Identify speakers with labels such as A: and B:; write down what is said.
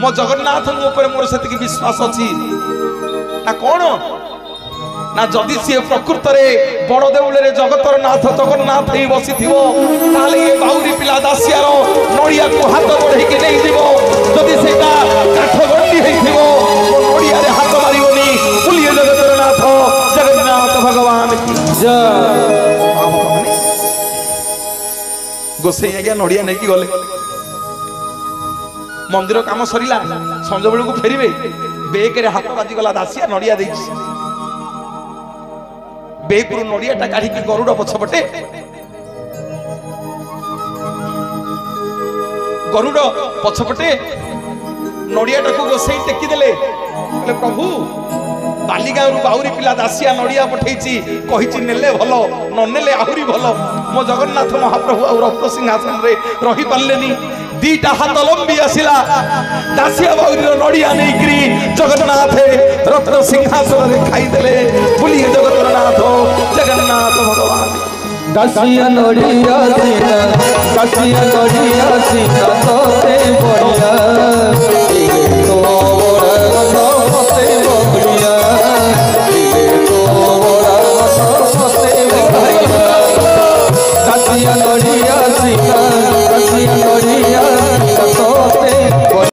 A: मो जगन्नाथ मोर से विश्वास अच्छी ना कौन ना जदि सी प्रकृत में बड़ देउले जगतर नाथ जगन्नाथ ही बसी ये बाउरी पिला दासियार नड़िया को हाथ बढ़े नहीं जीव जदि से काठ गंडी नड़िया हाथ मारिबनी बोलिए जगतर नाथ जगन्नाथ भगवान की जय। गोसाई आज्ञा नड़िया नहीं गले मंदिर काम सरिला संज बेलू को फेरबे बेक हाथ बाजिगला दासिया नड़िया बेकुरु नड़ियाटा काढ़ी गरुड़ पछपटे गरुड़ पछपटे नड़ियाटा को गोसाई टेकीदेले प्रभु बालीगाँव बाउरी पिला दासिया नड़िया पठेची कही नेले भल ननेले आहुरी भल मो जगन्नाथ महाप्रभु आ रत्न सिंहासन रे रही पारलेनी दीटा हाथ लंबी आसिला दासिया बाउरी नड़िया नहीं जगन्नाथ रत्न सिंहासन रे खाईदेले बोलिए जगन्नाथ जगन्नाथ भगवान
B: दासिया नड़िया सीना दासिया नड़िया सीना तोते बढ़िया